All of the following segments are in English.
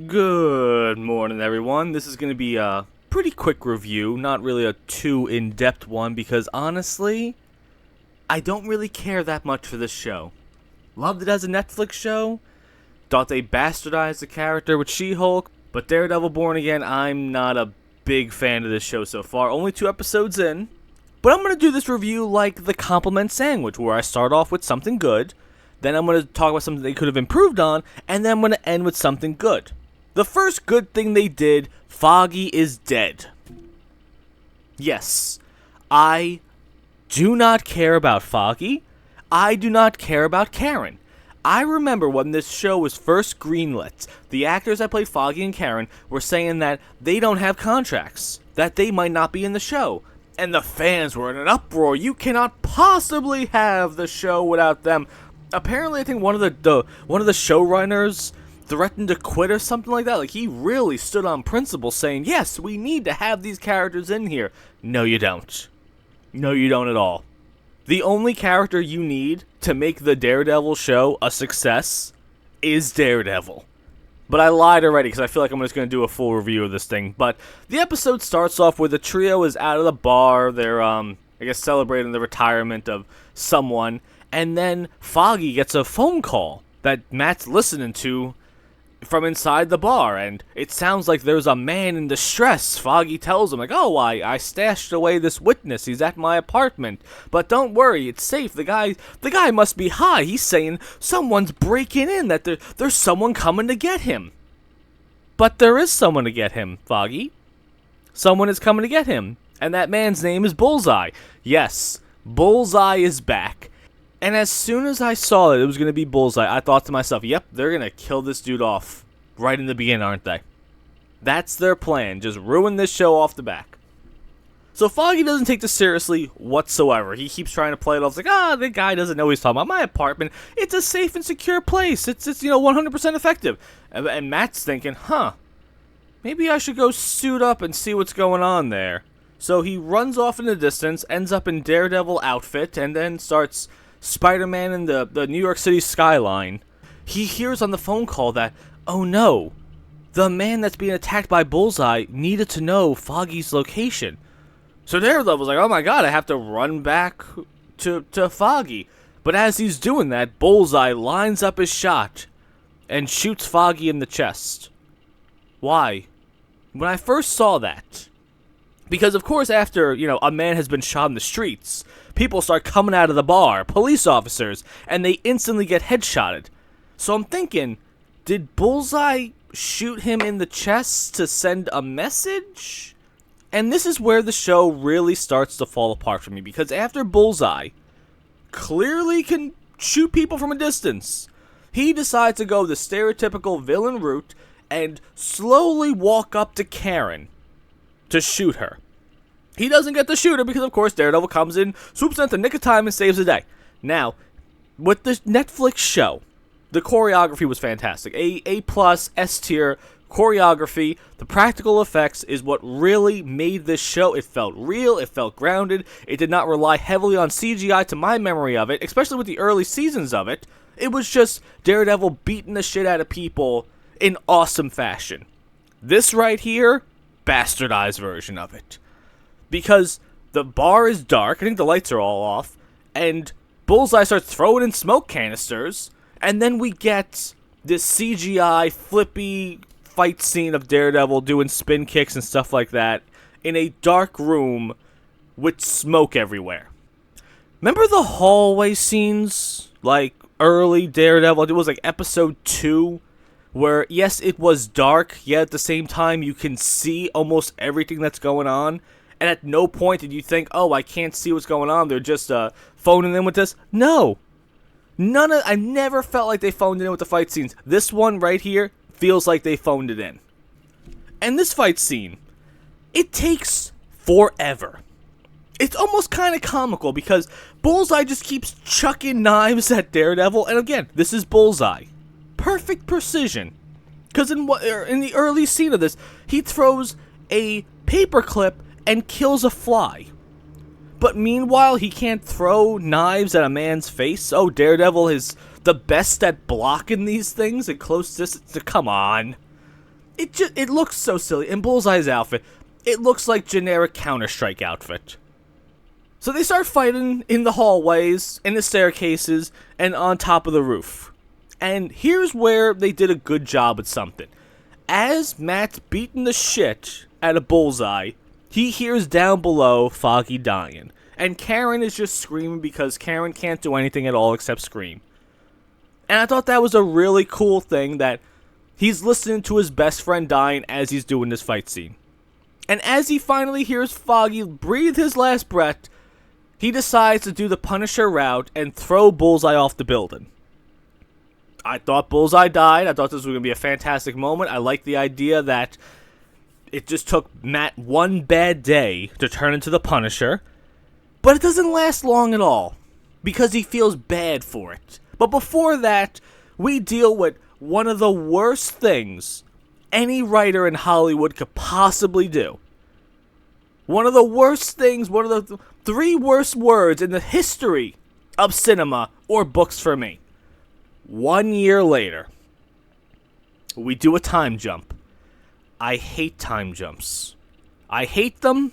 Good morning, everyone. This is going to be a pretty quick review, not really a too in-depth one, because honestly, I don't really care that much for this show. Loved it as a Netflix show, thought they bastardized the character with She-Hulk, but Daredevil Born Again, I'm not a big fan of this show so far. Only 2 episodes in, but I'm going to do this review like the compliment sandwich, where I start off with something good, then I'm going to talk about something they could have improved on, and then I'm going to end with something good. The first good thing they did, Foggy is dead. Yes, I do not care about Foggy. I do not care about Karen. I remember when this show was first greenlit, the actors that played Foggy and Karen were saying that they don't have contracts, that they might not be in the show. And the fans were in an uproar. You cannot possibly have the show without them. Apparently, I think one of the showrunners threatened to quit or something like that. Like, he really stood on principle saying, yes, we need to have these characters in here. No, you don't. No, you don't at all. The only character you need to make the Daredevil show a success is Daredevil. But I lied already because I feel like I'm just going to do a full review of this thing. But the episode starts off where the trio is out of the bar. They're, I guess, celebrating the retirement of someone. And then Foggy gets a phone call that Matt's listening to from inside the bar, and it sounds like there's a man in distress. Foggy tells him, like, oh, I stashed away this witness. He's at my apartment. But don't worry, it's safe. The guy must be high. He's saying someone's breaking in, that there's someone coming to get him. But there is someone to get him, Foggy. Someone is coming to get him. And that man's name is Bullseye. Yes, Bullseye is back. And as soon as I saw that it was going to be Bullseye, I thought to myself, yep, they're going to kill this dude off right in the beginning, aren't they? That's their plan, just ruin this show off the back. So Foggy doesn't take this seriously whatsoever. He keeps trying to play it off like, the guy doesn't know what he's talking about. My apartment, it's a safe and secure place. It's 100% effective. And Matt's thinking, maybe I should go suit up and see what's going on there. So he runs off in the distance, ends up in Daredevil outfit, and then starts Spider-Man in the New York City skyline. He hears on the phone call that, oh no, the man that's being attacked by Bullseye needed to know Foggy's location. So Daredevil's like, oh my god, I have to run back to Foggy. But as he's doing that, Bullseye lines up his shot and shoots Foggy in the chest. Why? When I first saw that, because, of course, after, a man has been shot in the streets, people start coming out of the bar, police officers, and they instantly get headshotted. So I'm thinking, did Bullseye shoot him in the chest to send a message? And this is where the show really starts to fall apart for me, because after Bullseye clearly can shoot people from a distance, he decides to go the stereotypical villain route and slowly walk up to Karen to shoot her. He doesn't get to shoot her because, of course, Daredevil comes in, swoops in at the nick of time, and saves the day. Now, with this Netflix show, the choreography was fantastic. A+, S tier choreography. The practical effects is what really made this show. It felt real. It felt grounded. It did not rely heavily on CGI to my memory of it, especially with the early seasons of it. It was just Daredevil beating the shit out of people in awesome fashion. This right here, bastardized version of it. Because the bar is dark, I think the lights are all off, and Bullseye starts throwing in smoke canisters, and then we get this CGI flippy fight scene of Daredevil doing spin kicks and stuff like that in a dark room with smoke everywhere. Remember the hallway scenes, like early Daredevil? It was like episode 2, where, yes, it was dark, yet at the same time you can see almost everything that's going on. And at no point did you think, oh, I can't see what's going on. They're just phoning in with this. No. I never felt like they phoned it in with the fight scenes. This one right here feels like they phoned it in. And this fight scene, it takes forever. It's almost kind of comical because Bullseye just keeps chucking knives at Daredevil. And again, this is Bullseye. Perfect precision. Because in the early scene of this, he throws a paperclip and kills a fly. But meanwhile, he can't throw knives at a man's face. Oh, Daredevil is the best at blocking these things at close distance. Come on. it looks so silly. And Bullseye's outfit, it looks like generic Counter-Strike outfit. So they start fighting in the hallways, in the staircases, and on top of the roof. And here's where they did a good job at something. As Matt's beating the shit out of Bullseye, he hears down below Foggy dying. And Karen is just screaming because Karen can't do anything at all except scream. And I thought that was a really cool thing, that he's listening to his best friend dying as he's doing this fight scene. And as he finally hears Foggy breathe his last breath, he decides to do the Punisher route and throw Bullseye off the building. I thought Bullseye died. I thought this was going to be a fantastic moment. I like the idea that it just took Matt one bad day to turn into the Punisher. But it doesn't last long at all, because he feels bad for it. But before that, we deal with one of the worst things any writer in Hollywood could possibly do. One of the worst things, one of the 3 worst words in the history of cinema or books for me. 1 year later, we do a time jump. I hate time jumps. I hate them.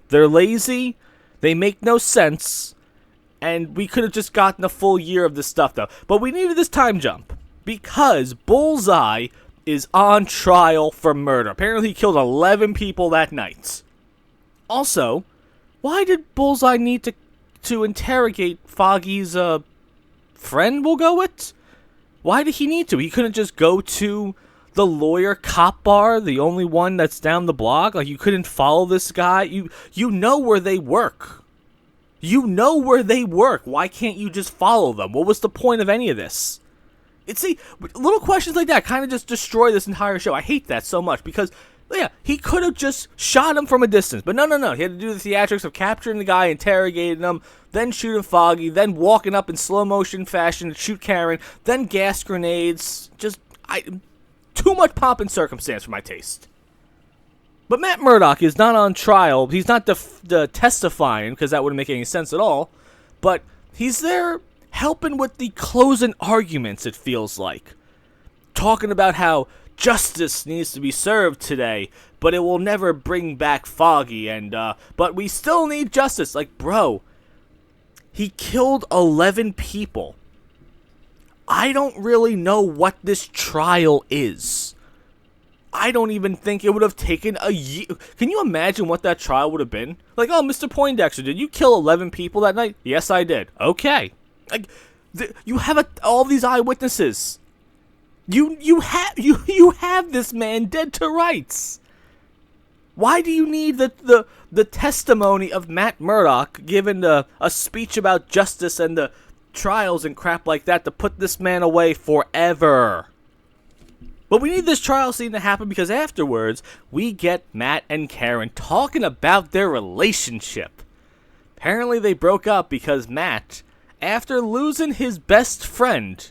They're lazy. They make no sense. And we could have just gotten a full year of this stuff, though. But we needed this time jump because Bullseye is on trial for murder. Apparently he killed 11 people that night. Also, why did Bullseye need to interrogate Foggy's friend, we'll go with? Why did he need to? He couldn't just go to the lawyer cop bar, the only one that's down the block? Like, you couldn't follow this guy? You know where they work. You know where they work. Why can't you just follow them? What was the point of any of this? See, little questions like that kind of just destroy this entire show. I hate that so much because, yeah, he could have just shot him from a distance. But no. He had to do the theatrics of capturing the guy, interrogating him, then shooting Foggy, then walking up in slow motion fashion to shoot Karen, then gas grenades. Too much pomp and circumstance for my taste. But Matt Murdock is not on trial. He's not testifying, because that wouldn't make any sense at all. But he's there helping with the closing arguments, it feels like. Talking about how justice needs to be served today, but it will never bring back Foggy, but we still need justice. Like, bro, he killed 11 people. I don't really know what this trial is. I don't even think it would have taken a year. Can you imagine what that trial would have been? Like, oh, Mr. Poindexter, did you kill 11 people that night? Yes, I did. Okay. Like, you have all these eyewitnesses. You have this man dead to rights. Why do you need the testimony of Matt Murdock giving a speech about justice and the trials and crap like that to put this man away forever? But we need this trial scene to happen because afterwards, we get Matt and Karen talking about their relationship. Apparently they broke up because Matt, after losing his best friend,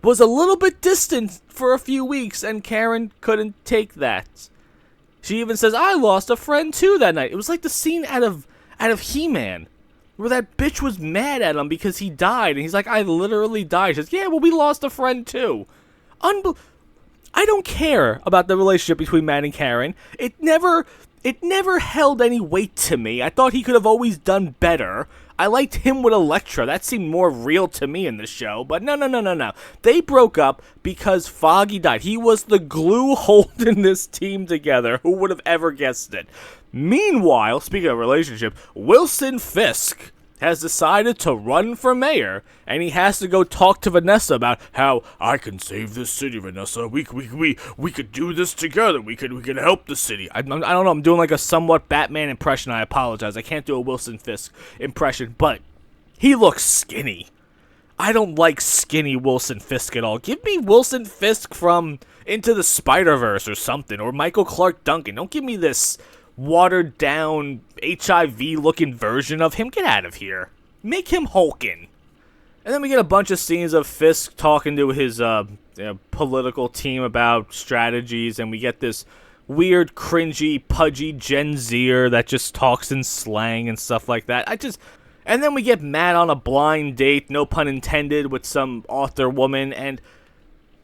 was a little bit distant for a few weeks, and Karen couldn't take that. She even says, I lost a friend too that night. It was like the scene out of He-Man, where that bitch was mad at him because he died, and he's like, I literally died. She says, yeah, well, we lost a friend too. I don't care about the relationship between Matt and Karen. It never held any weight to me. I thought he could have always done better. I liked him with Elektra. That seemed more real to me in the show. But no. They broke up because Foggy died. He was the glue holding this team together. Who would have ever guessed it? Meanwhile, speaking of relationship, Wilson Fisk has decided to run for mayor, and he has to go talk to Vanessa about how I can save this city, Vanessa. We could do this together. We could help the city. I don't know. I'm doing like a somewhat Batman impression. I apologize. I can't do a Wilson Fisk impression, but he looks skinny. I don't like skinny Wilson Fisk at all. Give me Wilson Fisk from Into the Spider-Verse or something, or Michael Clark Duncan. Don't give me this watered down HIV looking version of him. Get out of here. Make him Hulkin. And then we get a bunch of scenes of Fisk talking to his political team about strategies, and we get this weird, cringy, pudgy Gen Zer that just talks in slang and stuff like that. And then we get Matt on a blind date, no pun intended, with some author woman, and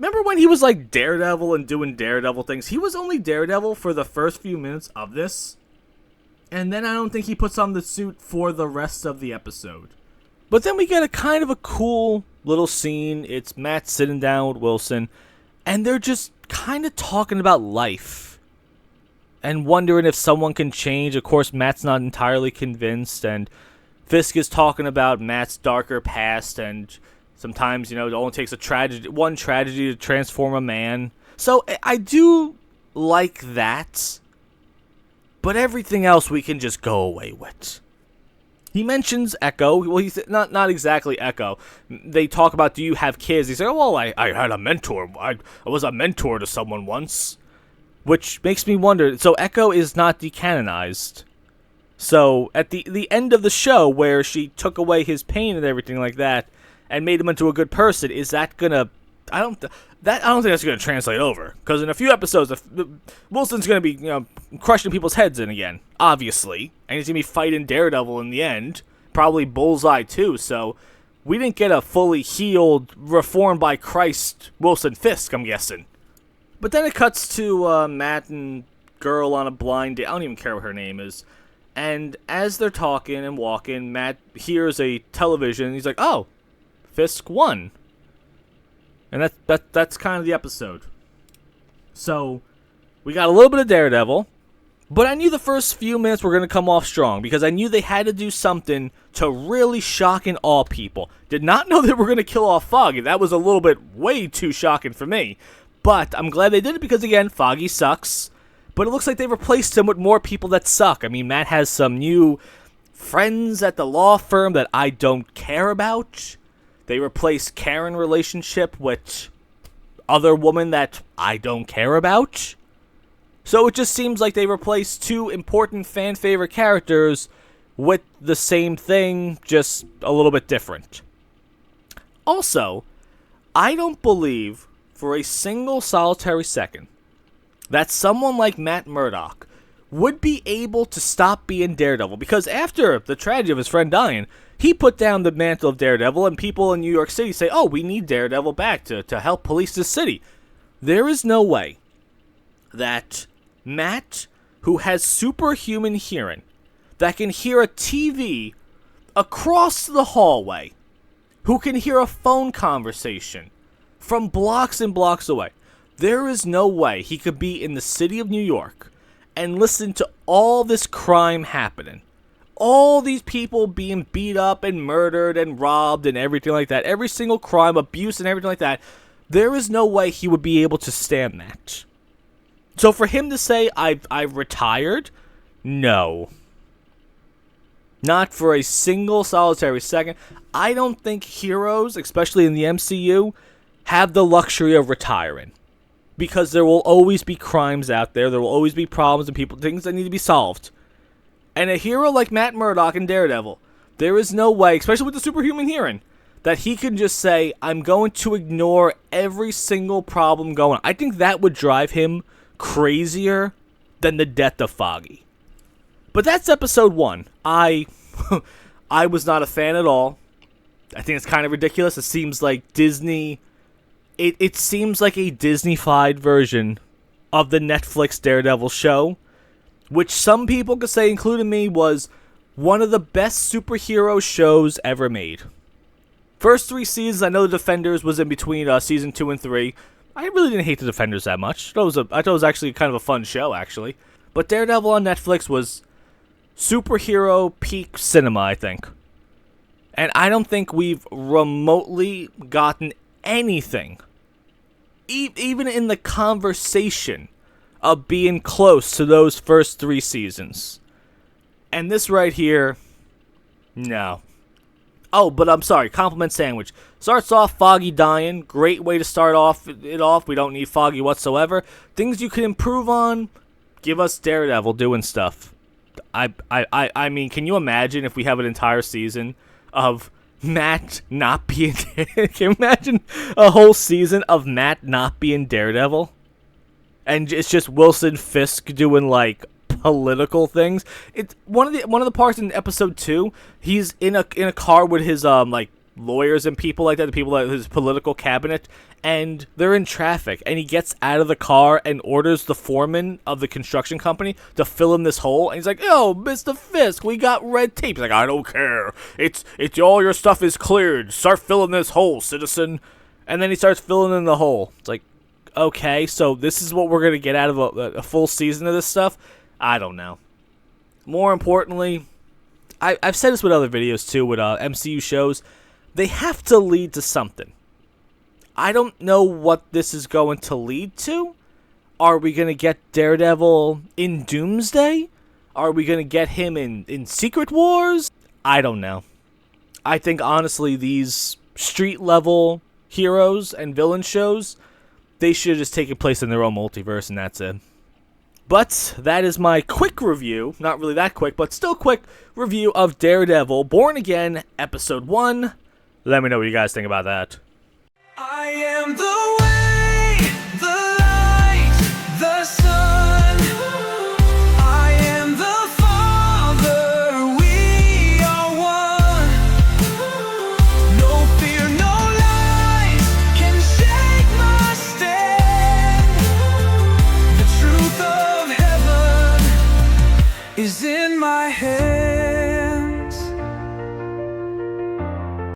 remember when he was like Daredevil and doing Daredevil things? He was only Daredevil for the first few minutes of this. And then I don't think he puts on the suit for the rest of the episode. But then we get a kind of a cool little scene. It's Matt sitting down with Wilson, and they're just kind of talking about life and wondering if someone can change. Of course, Matt's not entirely convinced, and Fisk is talking about Matt's darker past, and sometimes, it only takes one tragedy to transform a man. So I do like that, but everything else we can just go away with. He mentions Echo. Well, he's not exactly Echo. They talk about, do you have kids? He said, oh, well, I had a mentor. I was a mentor to someone once. Which makes me wonder, so Echo is not decanonized. So at the end of the show, where she took away his pain and everything like that, and made him into a good person, is that gonna... I don't think that's gonna translate over, because in a few episodes, Wilson's gonna be crushing people's heads in again, obviously, and he's gonna be fighting Daredevil in the end, probably Bullseye too. So we didn't get a fully healed, reformed by Christ Wilson Fisk, I'm guessing. But then it cuts to Matt and girl on a blind date. I don't even care what her name is. And as they're talking and walking, Matt hears a television. And he's like, "Oh, Fisk won." And that's kind of the episode. So, we got a little bit of Daredevil, but I knew the first few minutes were going to come off strong, because I knew they had to do something to really shock and awe people. Did not know they were going to kill off Foggy. That was a little bit way too shocking for me. But I'm glad they did it, because, again, Foggy sucks. But it looks like they replaced him with more people that suck. I mean, Matt has some new friends at the law firm that I don't care about. They replaced Karen relationship with other woman that I don't care about. So it just seems like they replaced two important fan favorite characters with the same thing, just a little bit different. Also, I don't believe for a single solitary second that someone like Matt Murdock would be able to stop being Daredevil, because after the tragedy of his friend dying, he put down the mantle of Daredevil, and people in New York City say, oh, we need Daredevil back to help police the city. There is no way that Matt, who has superhuman hearing, that can hear a TV across the hallway, who can hear a phone conversation from blocks and blocks away, there is no way he could be in the city of New York and listen to all this crime happening. All these people being beat up and murdered and robbed and everything like that. Every single crime, abuse and everything like that. There is no way he would be able to stand that. So for him to say, I've retired, no. Not for a single solitary second. I don't think heroes, especially in the MCU, have the luxury of retiring. Because there will always be crimes out there. There will always be problems and things that need to be solved. And a hero like Matt Murdock in Daredevil, there is no way, especially with the superhuman hearing, that he can just say, I'm going to ignore every single problem going on. I think that would drive him crazier than the death of Foggy. But that's episode 1. I was not a fan at all. I think it's kind of ridiculous. It seems like Disney... It seems like a Disney-fied version of the Netflix Daredevil show, which some people could say, including me, was one of the best superhero shows ever made. First 3 seasons, I know The Defenders was in between season 2 and 3. I really didn't hate The Defenders that much. I thought it was actually kind of a fun show, actually. But Daredevil on Netflix was superhero peak cinema, I think. And I don't think we've remotely gotten anything, even in the conversation of being close to those first 3 seasons. And this right here, no. Oh, but I'm sorry, compliment sandwich. Starts off Foggy dying, great way to start it off. We don't need Foggy whatsoever. Things you can improve on, give us Daredevil doing stuff. I mean, can you imagine if we have an entire season of Matt not being... Can you imagine a whole season of Matt not being Daredevil? And it's just Wilson Fisk doing, like, political things. It's one of the parts in episode 2, he's in a car with his, like, lawyers and people like that, the people at his political cabinet, and they're in traffic, and he gets out of the car and orders the foreman of the construction company to fill in this hole, and he's like, "Yo, Mr. Fisk, we got red tape." He's like, "I don't care. It's all your stuff is cleared. Start filling this hole, citizen." And then he starts filling in the hole. It's like, okay, so this is what we're going to get out of a full season of this stuff? I don't know. More importantly, I've said this with other videos too, with MCU shows, they have to lead to something. I don't know what this is going to lead to. Are we going to get Daredevil in Doomsday? Are we going to get him in Secret Wars? I don't know. I think, honestly, these street-level heroes and villain shows, they should have just taken place in their own multiverse, and that's it. But that is my quick review, not really that quick, but still quick review of Daredevil, Born Again, Episode 1. Let me know what you guys think about that. I am the way, the light, the sun. I am the Father, we are one. No fear, no lies can shake my stand. The truth of heaven is in my head.